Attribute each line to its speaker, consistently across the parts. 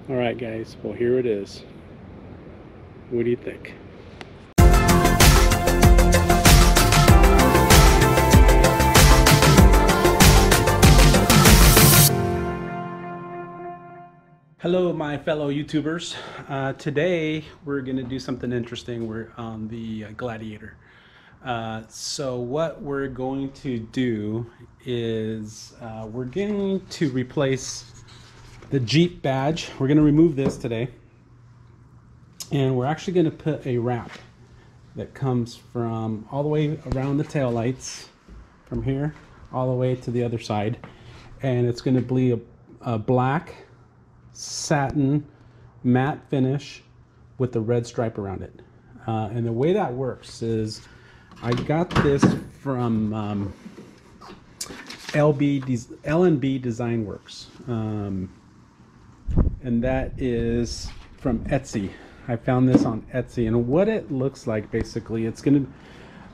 Speaker 1: All right, guys. Well, here it is. What do you think? Hello, my fellow YouTubers. Today we're going to do something interesting. We're on the Gladiator. So what we're going to do is we're going to replace the Jeep badge. We're going to remove this today, and we're actually going to put a wrap that comes from all the way around the tail lights, from here all the way to the other side, and it's going to be a black satin matte finish with the red stripe around it. And the way that works is I got this from LBDesignworkd, and that is from Etsy. I found this on Etsy, and what it looks like, basically, it's gonna,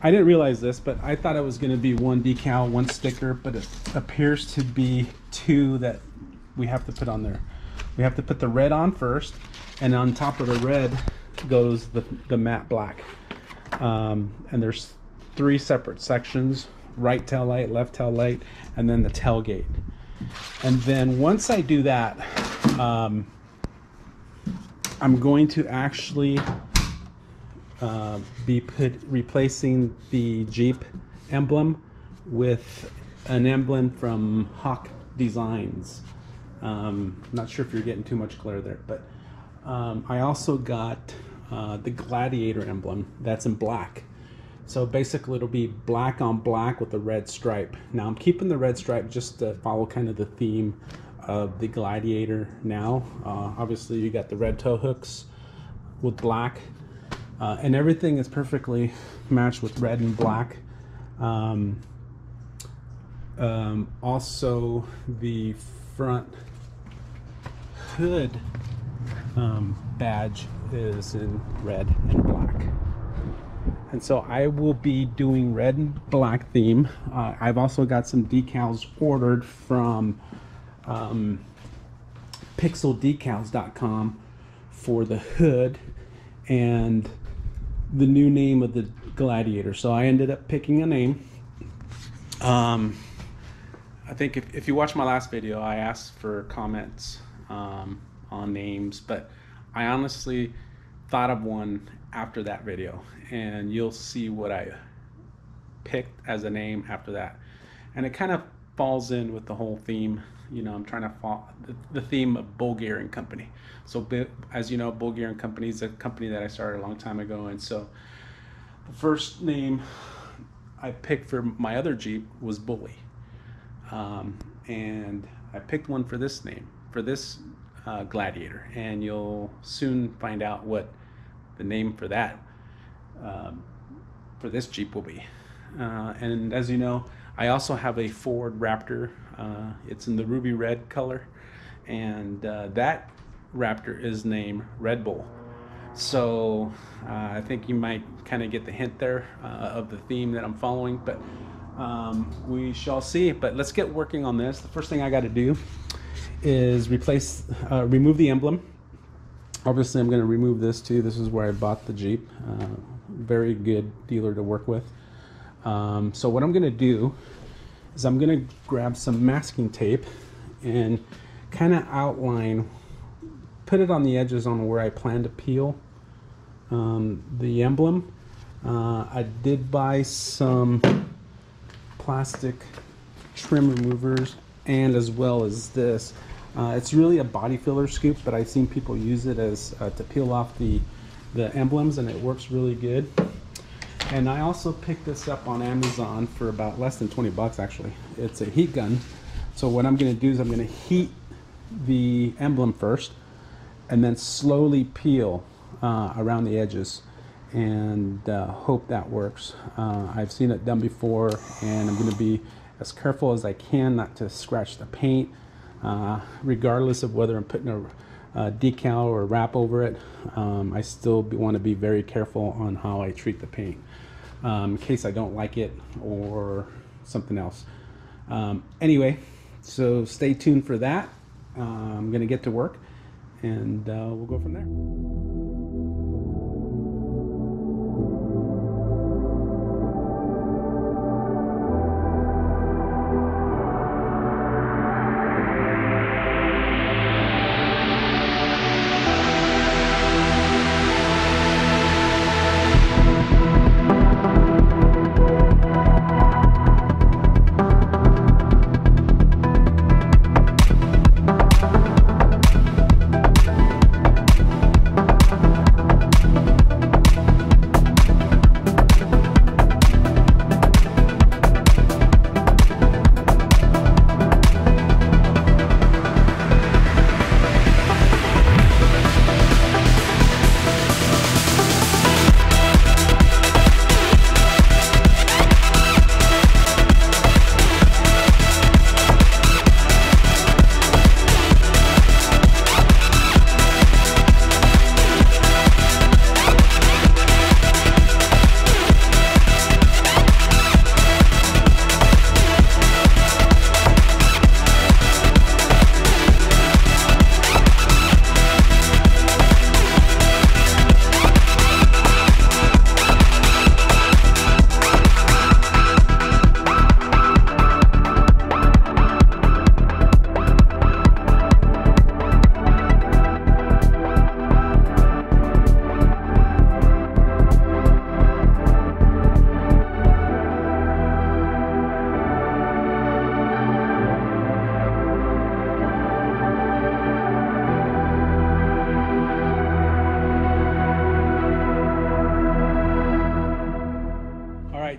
Speaker 1: I didn't realize this, but I thought it was gonna be one decal, one sticker, but it appears to be two that we have to put on there. We have to put the red on first, and on top of the red goes the matte black. And there's three separate sections: right tail light, left tail light, and then the tailgate. And then once I do that, I'm going to actually be replacing the Jeep emblem with an emblem from Hauk Designs. Not sure if you're getting too much glare there, but I also got the Gladiator emblem that's in black. So basically it'll be black on black with a red stripe. Now I'm keeping the red stripe just to follow kind of the theme of the Gladiator now. Obviously you got the red toe hooks with black, and everything is perfectly matched with red and black. Also the front hood badge is in red and black, and so I will be doing red and black theme. I've also got some decals ordered from pixeldecals.com for the hood and the new name of the Gladiator. So I ended up picking a name. I think if you watch my last video, I asked for comments on names, but I honestly thought of one after that video, and you'll see what I picked as a name after that. And it kind of falls in with the whole theme. You know, I'm trying to follow the theme of BullGear and Company. So as you know, BullGear and Company is a company that I started a long time ago, and so the first name I picked for my other Jeep was Bully. And I picked one for this name, for this Gladiator, and you'll soon find out what the name for that, for this Jeep will be. And as you know, I also have a Ford Raptor. It's in the ruby red color, and that Raptor is named Red Bull. So I think you might kind of get the hint there of the theme that I'm following, but we shall see. But let's get working on this. The first thing I got to do is remove the emblem. Obviously I'm going to remove this too. This is where I bought the Jeep. Very good dealer to work with. So what I'm going to do is I'm going to grab some masking tape and kind of outline, put it on the edges on where I plan to peel the emblem. I did buy some plastic trim removers, and as well as this. It's really a body filler scoop, but I've seen people use it as to peel off the emblems, and it works really good. And I also picked this up on Amazon for about less than 20 bucks actually. It's a heat gun. So what I'm going to do is I'm going to heat the emblem first, and then slowly peel around the edges, and hope that works. I've seen it done before, and I'm going to be as careful as I can not to scratch the paint, regardless of whether I'm putting a decal or wrap over it. I still want to be very careful on how I treat the paint, in case I don't like it or something else. Anyway, so stay tuned for that. I'm going to get to work, and we'll go from there.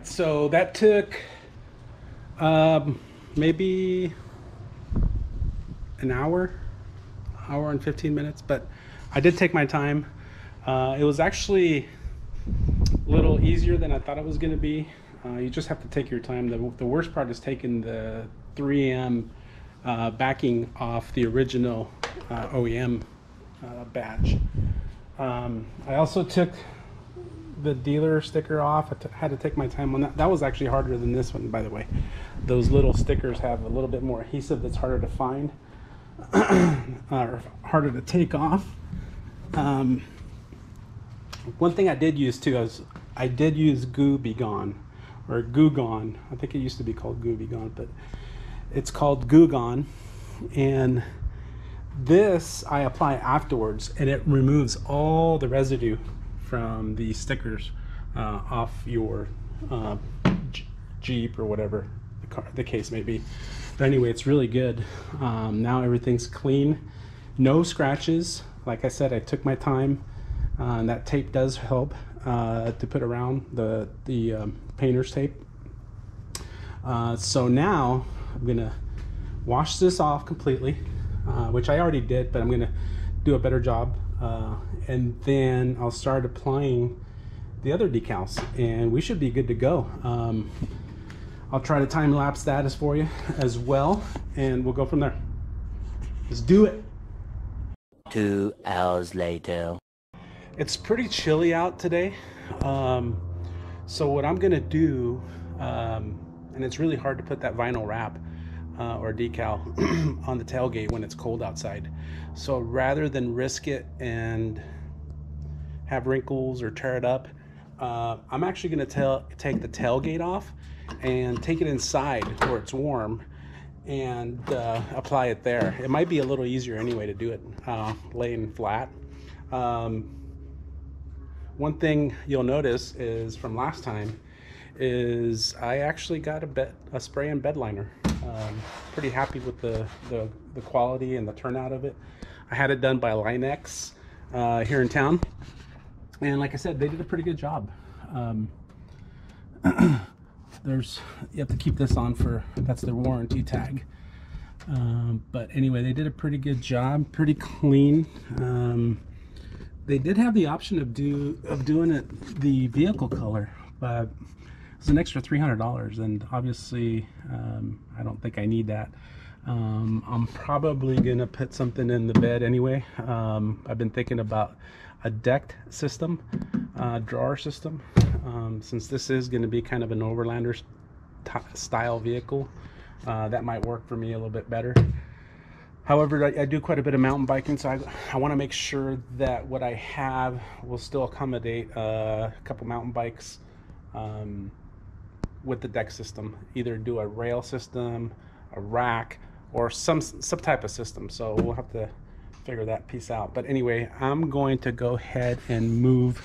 Speaker 1: So that took maybe an hour and 15 minutes, but I did take my time. It was actually a little easier than I thought it was going to be. You just have to take your time. The worst part is taking the 3M backing off the original OEM badge. I also took the dealer sticker off. I had to take my time on that. That was actually harder than this one, by the way. Those little stickers have a little bit more adhesive that's harder to find, or harder to take off. One thing I did use too is I did use Goo Be Gone, or Goo Gone. I think it used to be called Goo Be Gone, but it's called Goo Gone. And this I apply afterwards, and it removes all the residue from the stickers off your Jeep or whatever the case may be. But anyway, it's really good. Now everything's clean, no scratches. Like I said, I took my time, and that tape does help to put around the painter's tape. So now I'm gonna wash this off completely, which I already did, but I'm gonna do a better job. And then I'll start applying the other decals, and we should be good to go. I'll try to time lapse that for you as well, and we'll go from there. Let's do it.
Speaker 2: 2 hours later.
Speaker 1: It's pretty chilly out today, so what I'm gonna do, and it's really hard to put that vinyl wrap or decal on the tailgate when it's cold outside. So rather than risk it and have wrinkles or tear it up, I'm actually going to take the tailgate off and take it inside where it's warm and apply it there. It might be a little easier anyway to do it laying flat. One thing you'll notice is from last time is I actually got a spray and bed liner. Pretty happy with the quality and the turnout of it. I had it done by Linex here in town, and like I said, they did a pretty good job. You have to keep this on for, that's their warranty tag. But anyway, they did a pretty good job, pretty clean. They did have the option of doing it the vehicle color, but it's an extra $300, and obviously I don't think I need that. I'm probably gonna put something in the bed anyway. I've been thinking about a decked system, drawer system, since this is going to be kind of an overlander style vehicle. That might work for me a little bit better. However, I do quite a bit of mountain biking, so I want to make sure that what I have will still accommodate a couple mountain bikes with the deck system. Either do a rail system, a rack, or some type of system. So we'll have to figure that piece out. But anyway, I'm going to go ahead and remove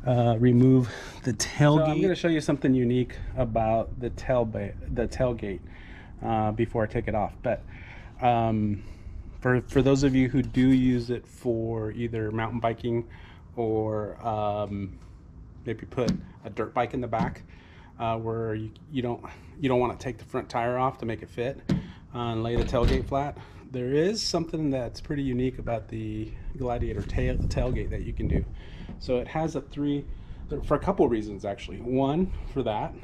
Speaker 1: the tailgate. So I'm going to show you something unique about the tailgate before I take it off. But for those of you who do use it for either mountain biking or maybe put a dirt bike in the back, where you don't want to take the front tire off to make it fit and lay the tailgate flat, there is something that's pretty unique about the Gladiator tailgate that you can do. So it has for a couple reasons actually. One, for that,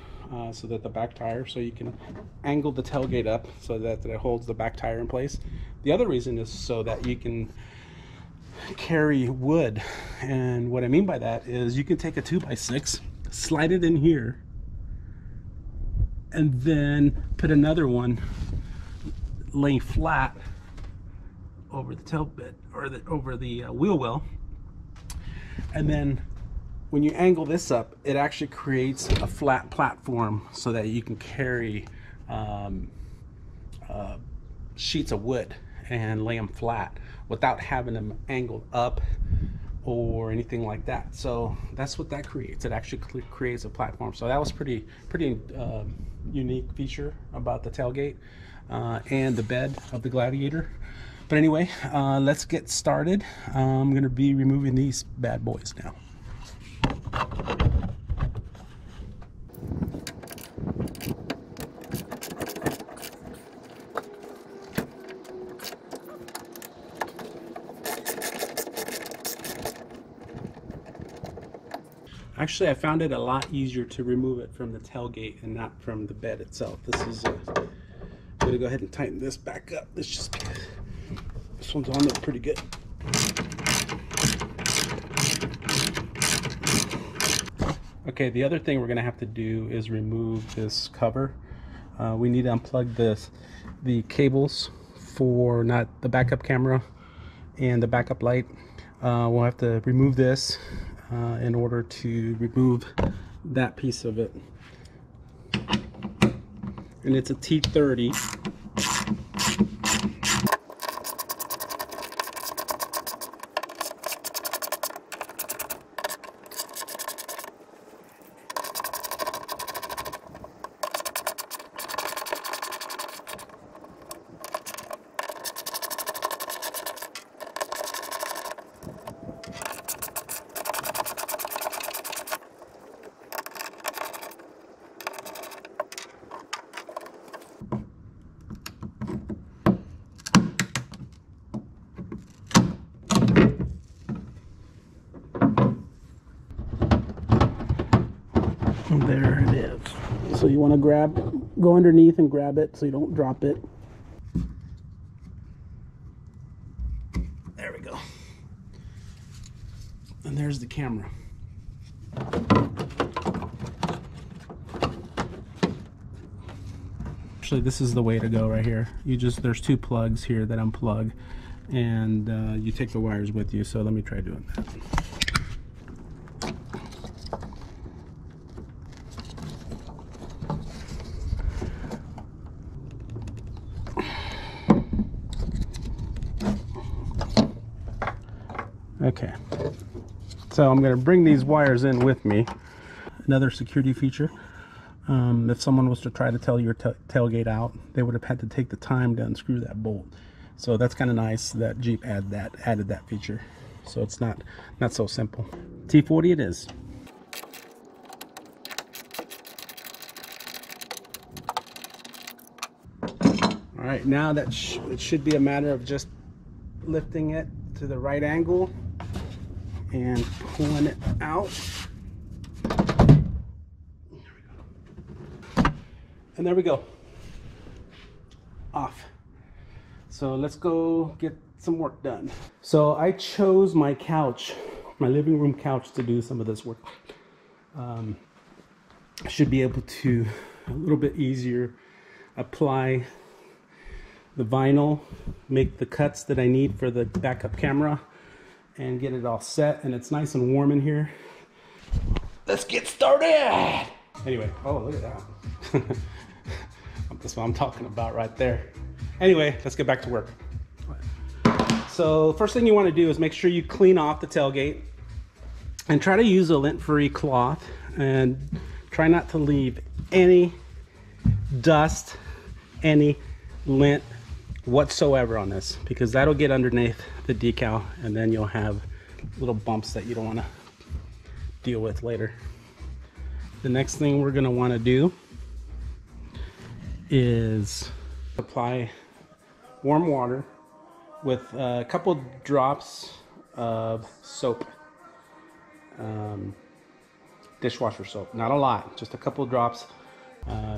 Speaker 1: so that the back tire, so you can angle the tailgate up so that it holds the back tire in place. The other reason is so that you can carry wood. And what I mean by that is you can take a 2x6, slide it in here, and then put another one laying flat over the tail bit, or over the wheel well. And then when you angle this up, it actually creates a flat platform so that you can carry sheets of wood and lay them flat without having them angled up or anything like that. So that's what that creates. It actually creates a platform. So that was pretty unique feature about the tailgate and the bed of the Gladiator. But anyway, let's get started. I'm going to be removing these bad boys now. Actually, I found it a lot easier to remove it from the tailgate and not from the bed itself. This is I'm going to go ahead and tighten this back up. This one's on there pretty good. Okay, the other thing we're going to have to do is remove this cover. We need to unplug the cables for not the backup camera and the backup light. We'll have to remove this in order to remove that piece of it. And it's a T30. There it is. So you want to go underneath and grab it so you don't drop it. There we go. And there's the camera. Actually, this is the way to go right here. There's two plugs here that unplug, and you take the wires with you. So let me try doing that. Okay, so I'm going to bring these wires in with me. Another security feature, if someone was to try to tell your tailgate out, they would have had to take the time to unscrew that bolt. So that's kind of nice that Jeep added that feature. So it's not so simple. T40 it is. All right, now that it should be a matter of just lifting it to the right angle and pulling it out. There we go. And there we go. Off. So let's go get some work done. So I chose my couch, my living room couch, to do some of this work. I should be able to a little bit easier apply the vinyl, make the cuts that I need for the backup camera, and get it all set. And it's nice and warm in here. Let's get started. Anyway, oh, look at that. That's what I'm talking about right there. Anyway, let's get back to work. So first thing you want to do is make sure you clean off the tailgate and try to use a lint-free cloth, and try not to leave any dust, any lint whatsoever on this, because that'll get underneath the decal and then you'll have little bumps that you don't want to deal with later. The next thing we're going to want to do is apply warm water with a couple drops of soap, dishwasher soap, not a lot, just a couple drops.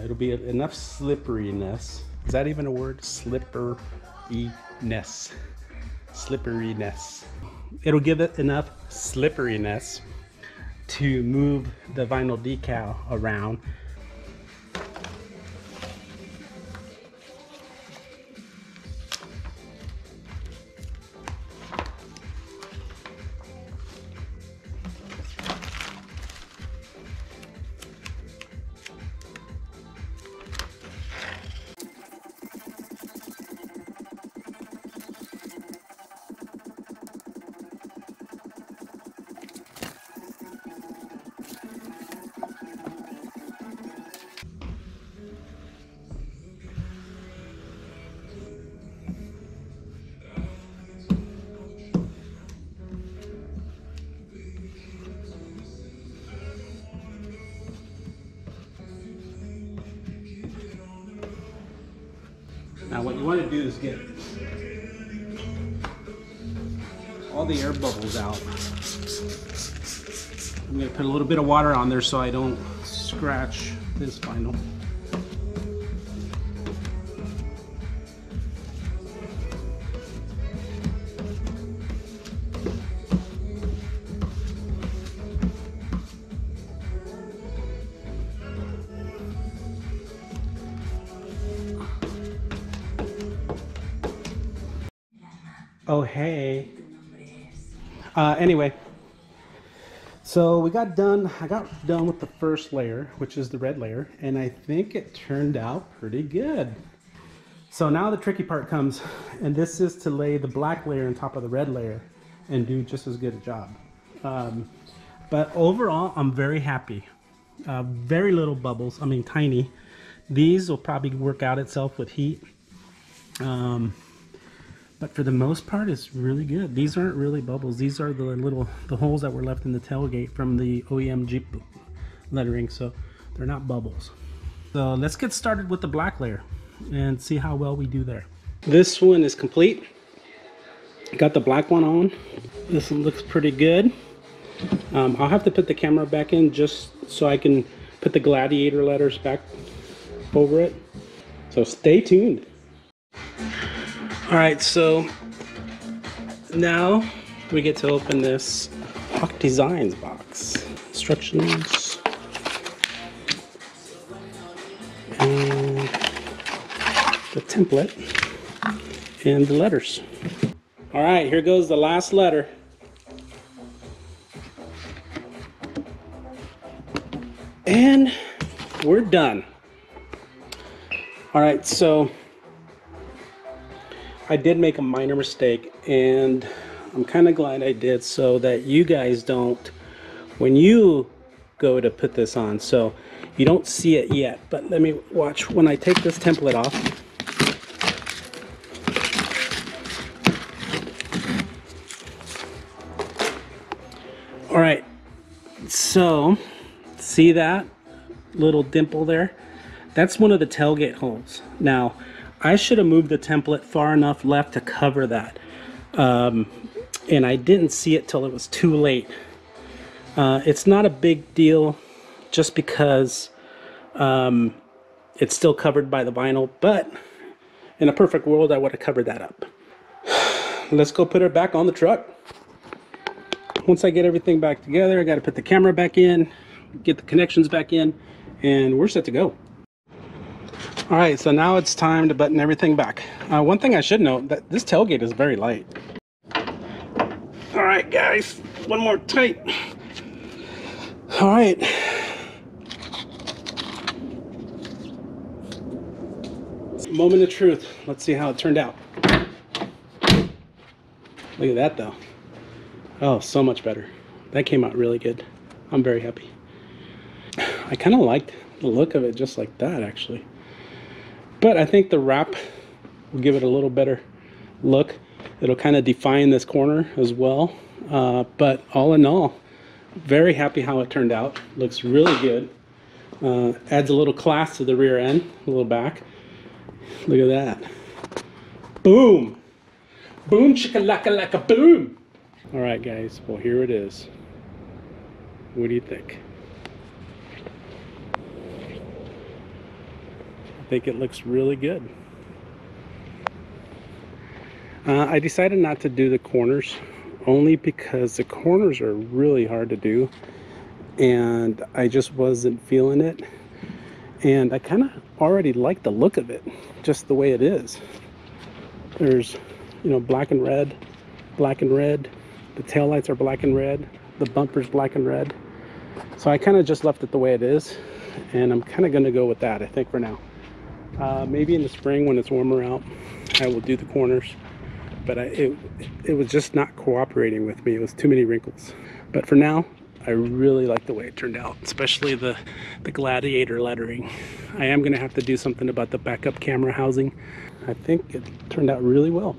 Speaker 1: It'll be enough slipperiness. Is that even a word? Slipperiness. Slipperiness. It'll give it enough slipperiness to move the vinyl decal around. Now what you want to do is get all the air bubbles out. I'm going to put a little bit of water on there so I don't scratch this vinyl. Oh, hey. Anyway, so I got done with the first layer, which is the red layer, and I think it turned out pretty good. So now the tricky part comes, and this is to lay the black layer on top of the red layer and do just as good a job. But overall, I'm very happy. Very little bubbles, I mean tiny. These will probably work out itself with heat. But for the most part, it's really good. These aren't really bubbles. These are the holes that were left in the tailgate from the OEM Jeep lettering, so they're not bubbles. So let's get started with the black layer and see how well we do there. This one is complete. Got the black one on. This one looks pretty good. I'll have to put the camera back in just so I can put the Gladiator letters back over it. So stay tuned. Alright, so now we get to open this Hauk Designs box. Instructions. And the template. And the letters. Alright, here goes the last letter. And we're done. Alright, so I did make a minor mistake, and I'm kind of glad I did, so that you guys don't, when you go to put this on, so you don't see it yet, but let me watch when I take this template off. All right, so see that little dimple there? That's one of the tailgate holes. Now, I should have moved the template far enough left to cover that. And I didn't see it till it was too late. It's not a big deal just because it's still covered by the vinyl, but in a perfect world, I would have covered that up. Let's go put her back on the truck. Once I get everything back together, I got to put the camera back in, get the connections back in, and we're set to go. All right, so now it's time to button everything back. One thing I should note, that this tailgate is very light. All right, guys, one more tight. All right. Moment of truth. Let's see how it turned out. Look at that, though. Oh, so much better. That came out really good. I'm very happy. I kind of liked the look of it just like that, actually. But I think the wrap will give it a little better look. It'll kind of define this corner as well. But all in all, very happy how it turned out. Looks really good. Adds a little class to the rear end, a little back. Look at that. Boom! Boom chicka-lacka-lacka boom! All right, guys, well, here it is. What do you think? I think it looks really good. I decided not to do the corners only because the corners are really hard to do and I just wasn't feeling it, and I kind of already like the look of it just the way it is. There's, you know, black and red, the taillights are black and red, the bumper's black and red, so I kind of just left it the way it is, and I'm kind of going to go with that, I think, for now. Maybe in the spring when it's warmer out, I will do the corners, but it was just not cooperating with me. It was too many wrinkles. But for now, I really like the way it turned out, especially the Gladiator lettering. I am going to have to do something about the backup camera housing. I think it turned out really well.